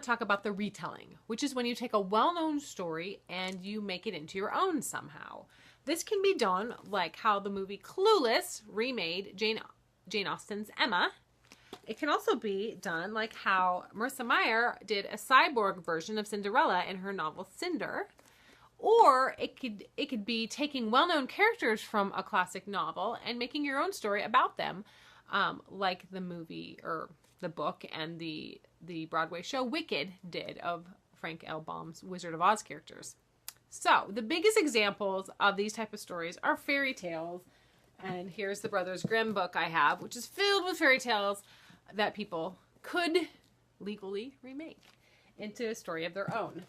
want to talk about the retelling, which is when you take a well-known story and you make it into your own somehow. This can be done like how the movie Clueless remade Jane Austen's Emma. It can also be done like how Marissa Meyer did a cyborg version of Cinderella in her novel Cinder. Or it could be taking well-known characters from a classic novel and making your own story about them, like the movie or the book and the Broadway show Wicked did of Frank L. Baum's Wizard of Oz characters. So the biggest examples of these type of stories are fairy tales. And here's the Brothers Grimm book I have, which is filled with fairy tales that people could legally remake into a story of their own.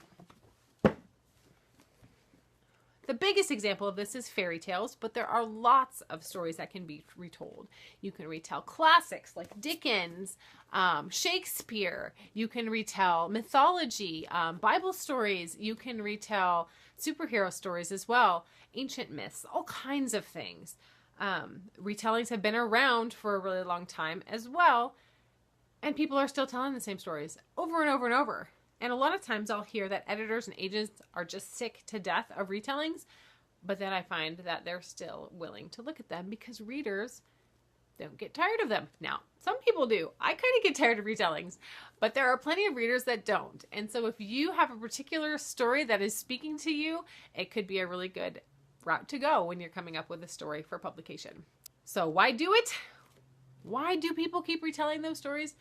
The biggest example of this is fairy tales, but there are lots of stories that can be retold. You can retell classics like Dickens, Shakespeare. You can retell mythology, Bible stories. You can retell superhero stories as well, ancient myths, all kinds of things. Retellings have been around for a really long time as well, and people are still telling the same stories over and over and over. And a lot of times I'll hear that editors and agents are just sick to death of retellings, but then I find that they're still willing to look at them because readers don't get tired of them. Now, some people do. I kind of get tired of retellings, but there are plenty of readers that don't. And so if you have a particular story that is speaking to you, it could be a really good route to go when you're coming up with a story for publication. So why do it? Why do people keep retelling those stories?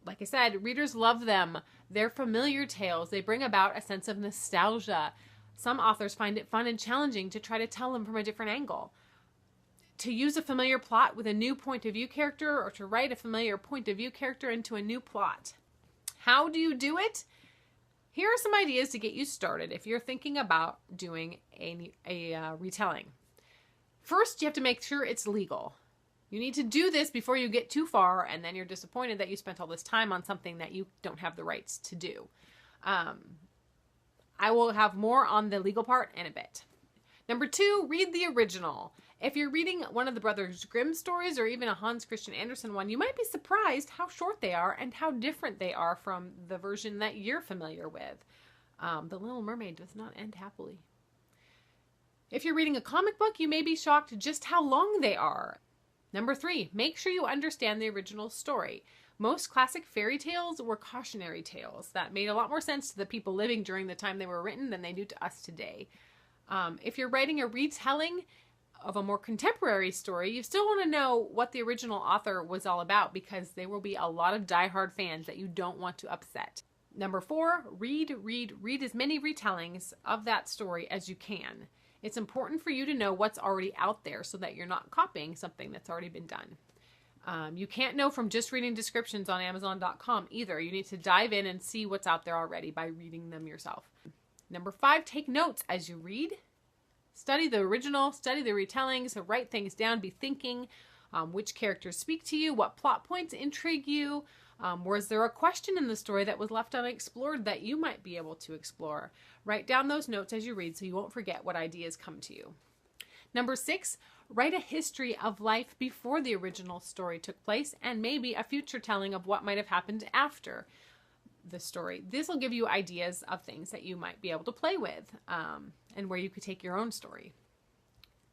Like I said, readers love them. They're familiar tales. They bring about a sense of nostalgia. Some authors find it fun and challenging to try to tell them from a different angle. To use a familiar plot with a new point of view character, or to write a familiar point of view character into a new plot. How do you do it? Here are some ideas to get you started if you're thinking about doing a retelling. First, you have to make sure it's legal. You need to do this before you get too far, and then you're disappointed that you spent all this time on something that you don't have the rights to do. I will have more on the legal part in a bit. Number 2, read the original. If you're reading one of the Brothers Grimm stories or even a Hans Christian Andersen one, you might be surprised how short they are and how different they are from the version that you're familiar with. The Little Mermaid does not end happily. If you're reading a comic book, you may be shocked just how long they are. Number 3, make sure you understand the original story. Most classic fairy tales were cautionary tales that made a lot more sense to the people living during the time they were written than they do to us today. If you're writing a retelling of a more contemporary story, you still want to know what the original author was all about, because there will be a lot of diehard fans that you don't want to upset. Number 4, read as many retellings of that story as you can. It's important for you to know what's already out there so that you're not copying something that's already been done. You can't know from just reading descriptions on Amazon.com either. You need to dive in and see what's out there already by reading them yourself. Number 5, take notes as you read. Study the original, study the retellings, write things down, be thinking which characters speak to you, what plot points intrigue you. Was there a question in the story that was left unexplored that you might be able to explore? Write down those notes as you read so you won't forget what ideas come to you. Number 6, write a history of life before the original story took place and maybe a future telling of what might have happened after the story. This will give you ideas of things that you might be able to play with and where you could take your own story.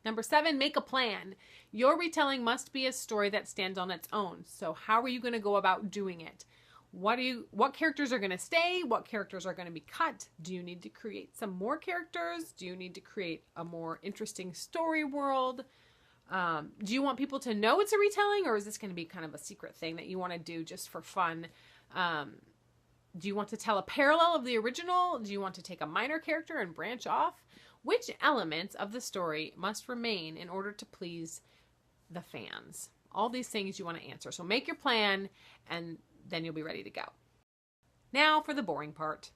Number 7, make a plan. Your retelling must be a story that stands on its own. So how are you going to go about doing it? What characters are going to stay? What characters are going to be cut? Do you need to create some more characters? Do you need to create a more interesting story world? Do you want people to know it's a retelling, or is this going to be kind of a secret thing that you want to do just for fun? Do you want to tell a parallel of the original? Do you want to take a minor character and branch off? Which elements of the story must remain in order to please the fans? All these things you want to answer. So make your plan, and then you'll be ready to go. Now for the boring part.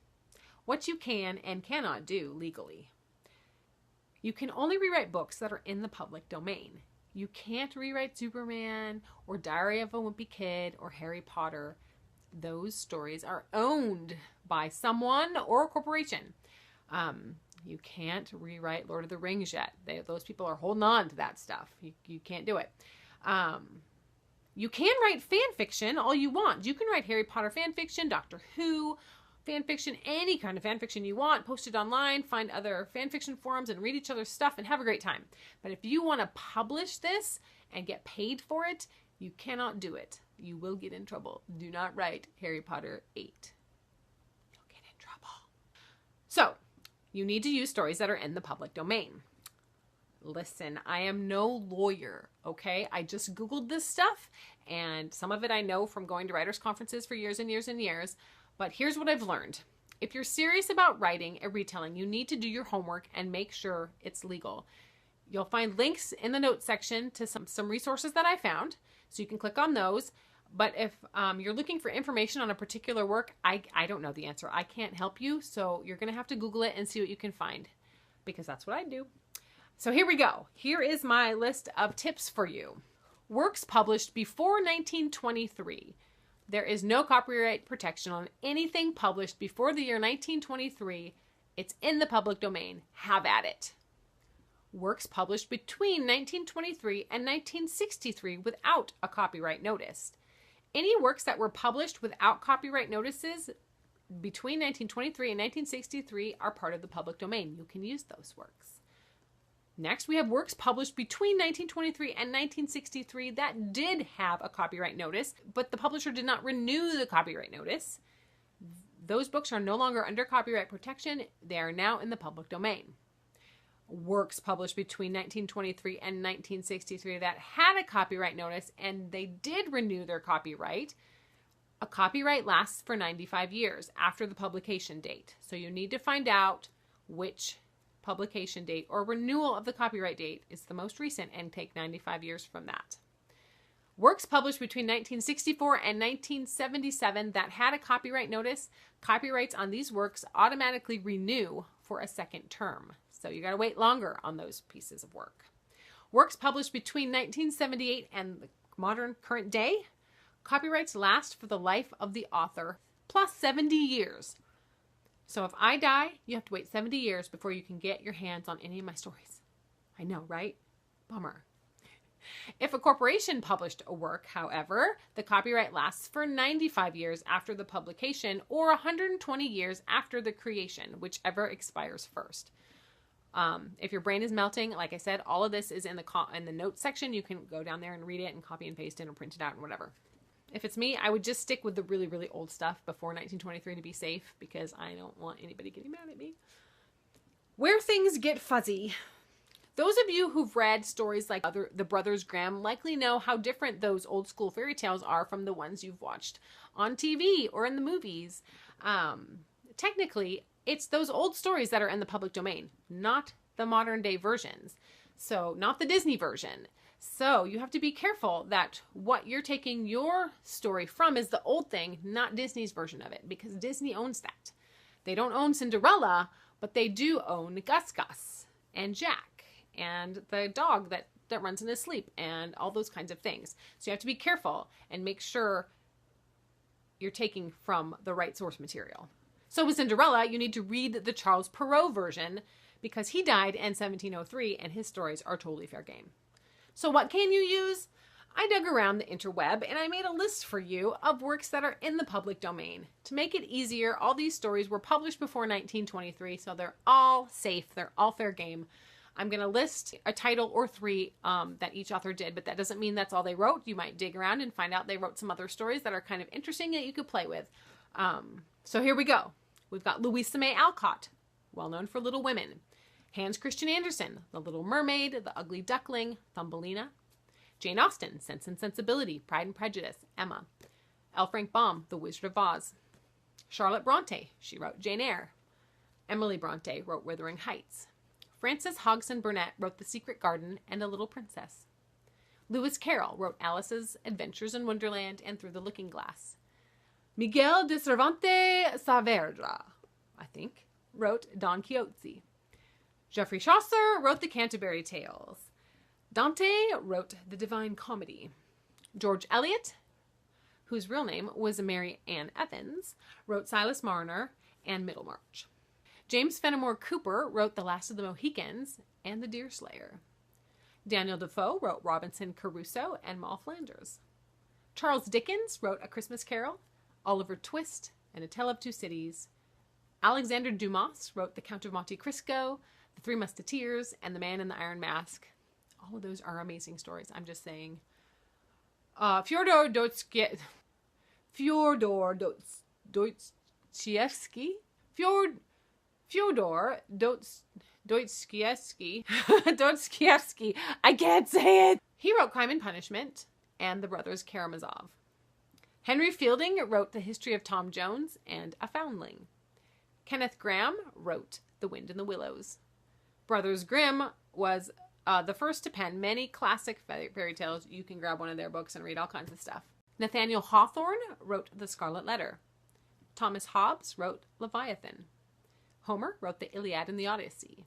What you can and cannot do legally. You can only rewrite books that are in the public domain. You can't rewrite Superman or Diary of a Wimpy Kid or Harry Potter. Those stories are owned by someone or a corporation. You can't rewrite Lord of the Rings yet. Those people are holding on to that stuff. You can't do it. You can write fan fiction all you want. You can write Harry Potter fan fiction, Doctor Who, fan fiction, any kind of fan fiction you want, post it online, find other fan fiction forums and read each other's stuff and have a great time. But if you want to publish this and get paid for it, you cannot do it. You will get in trouble. Do not write Harry Potter 8. You'll get in trouble. So, you need to use stories that are in the public domain. Listen, I am no lawyer, okay? I just Googled this stuff, and some of it I know from going to writers' conferences for years and years and years. But here's what I've learned. If you're serious about writing a retelling, you need to do your homework and make sure it's legal. You'll find links in the notes section to some resources that I found, so you can click on those. But if you're looking for information on a particular work, I don't know the answer. I can't help you, so you're going to have to Google it and see what you can find, because that's what I do. So here we go. Here is my list of tips for you. Works published before 1923. There is no copyright protection on anything published before the year 1923. It's in the public domain. Have at it. Works published between 1923 and 1963 without a copyright notice. Any works that were published without copyright notices between 1923 and 1963 are part of the public domain. You can use those works. Next, we have works published between 1923 and 1963 that did have a copyright notice, but the publisher did not renew the copyright notice. Those books are no longer under copyright protection. They are now in the public domain. Works published between 1923 and 1963 that had a copyright notice and they did renew their copyright. A copyright lasts for 95 years after the publication date. So you need to find out which publication date or renewal of the copyright date is the most recent and take 95 years from that. Works published between 1964 and 1977 that had a copyright notice, copyrights on these works automatically renew for a second term. So you got to wait longer on those pieces of work. Works published between 1978 and the modern current day, copyrights last for the life of the author plus 70 years. So if I die, you have to wait 70 years before you can get your hands on any of my stories. I know, right? Bummer. If a corporation published a work, however, the copyright lasts for 95 years after the publication or 120 years after the creation, whichever expires first. If your brain is melting, like I said, all of this is in the notes section. You can go down there and read it and copy and paste it or print it out and whatever. If it's me, I would just stick with the really, really old stuff before 1923 to be safe, because I don't want anybody getting mad at me. Where things get fuzzy. Those of you who've read stories like the Brothers Grimm likely know how different those old school fairy tales are from the ones you've watched on TV or in the movies. Technically, it's those old stories that are in the public domain, not the modern day versions. So not the Disney version. So you have to be careful that what you're taking your story from is the old thing, not Disney's version of it, because Disney owns that. They don't own Cinderella, but they do own Gus Gus and Jack and the dog that runs in his sleep and all those kinds of things. So you have to be careful and make sure you're taking from the right source material. So with Cinderella, you need to read the Charles Perrault version because he died in 1703 and his stories are totally fair game. So what can you use? I dug around the interweb and I made a list for you of works that are in the public domain. To make it easier, all these stories were published before 1923, so they're all safe, they're all fair game. I'm going to list a title or three that each author did, but that doesn't mean that's all they wrote. You might dig around and find out they wrote some other stories that are kind of interesting that you could play with. So here we go. We've got Louisa May Alcott, well known for Little Women. Hans Christian Andersen, The Little Mermaid, The Ugly Duckling, Thumbelina. Jane Austen, Sense and Sensibility, Pride and Prejudice, Emma. L. Frank Baum, The Wizard of Oz. Charlotte Bronte, she wrote Jane Eyre. Emily Bronte wrote Wuthering Heights. Frances Hodgson Burnett wrote The Secret Garden and A Little Princess. Lewis Carroll wrote Alice's Adventures in Wonderland and Through the Looking Glass. Miguel de Cervantes Saavedra, I think, wrote Don Quixote. Geoffrey Chaucer wrote the Canterbury Tales. Dante wrote the Divine Comedy. George Eliot, whose real name was Mary Ann Evans, wrote Silas Marner and Middlemarch. James Fenimore Cooper wrote The Last of the Mohicans and The Deerslayer. Daniel Defoe wrote Robinson Crusoe and Moll Flanders. Charles Dickens wrote A Christmas Carol, Oliver Twist, and A Tale of Two Cities, Alexander Dumas wrote The Count of Monte Cristo, The Three Musketeers, and The Man in the Iron Mask. All of those are amazing stories. I'm just saying. Fyodor Dostoevsky. Fyodor Dostoevsky. Dostoevsky. I can't say it. He wrote Crime and Punishment and The Brothers Karamazov. Henry Fielding wrote The History of Tom Jones and A Foundling. Kenneth Grahame wrote The Wind in the Willows. Brothers Grimm was the first to pen many classic fairy tales. You can grab one of their books and read all kinds of stuff. Nathaniel Hawthorne wrote The Scarlet Letter. Thomas Hobbes wrote Leviathan. Homer wrote the Iliad and the Odyssey.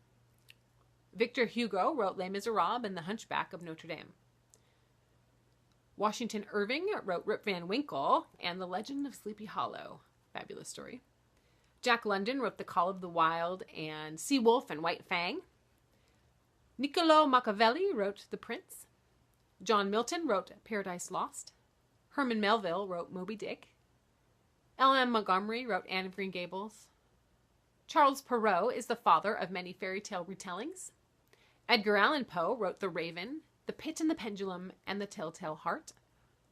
Victor Hugo wrote Les Miserables and The Hunchback of Notre Dame. Washington Irving wrote Rip Van Winkle and The Legend of Sleepy Hollow. Fabulous story. Jack London wrote The Call of the Wild and Sea Wolf and White Fang. Niccolo Machiavelli wrote The Prince. John Milton wrote Paradise Lost. Herman Melville wrote Moby Dick. L.M. Montgomery wrote Anne of Green Gables. Charles Perrault is the father of many fairy tale retellings. Edgar Allan Poe wrote The Raven, The Pit and the Pendulum, and The Telltale Heart.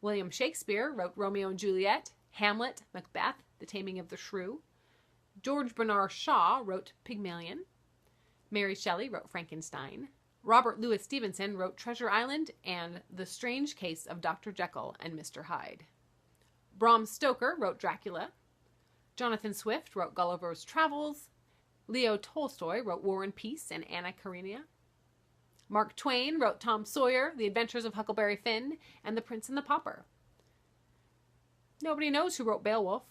William Shakespeare wrote Romeo and Juliet, Hamlet, Macbeth, The Taming of the Shrew. George Bernard Shaw wrote Pygmalion. Mary Shelley wrote Frankenstein. Robert Louis Stevenson wrote Treasure Island and The Strange Case of Dr. Jekyll and Mr. Hyde. Bram Stoker wrote Dracula. Jonathan Swift wrote Gulliver's Travels. Leo Tolstoy wrote War and Peace and Anna Karenina. Mark Twain wrote Tom Sawyer, The Adventures of Huckleberry Finn, and The Prince and the Pauper. Nobody knows who wrote Beowulf.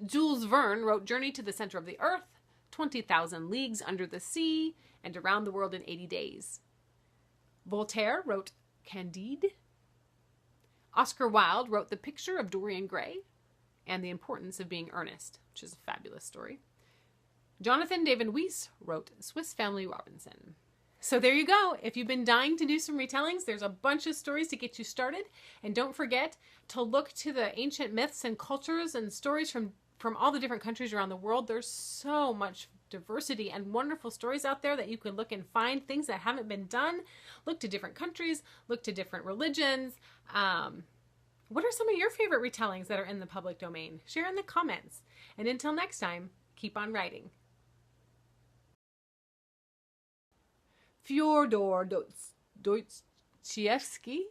Jules Verne wrote Journey to the Center of the Earth, 20,000 Leagues Under the Sea, and Around the World in 80 Days. Voltaire wrote Candide. Oscar Wilde wrote The Picture of Dorian Gray and The Importance of Being Earnest, which is a fabulous story. Jonathan David Weiss wrote Swiss Family Robinson. So there you go. If you've been dying to do some retellings, there's a bunch of stories to get you started. And don't forget to look to the ancient myths and cultures and stories from all the different countries around the world. There's so much diversity and wonderful stories out there that you can look and find things that haven't been done. Look to different countries, look to different religions. What are some of your favorite retellings that are in the public domain? Share in the comments. And until next time, keep on writing. Fyodor Dostoevsky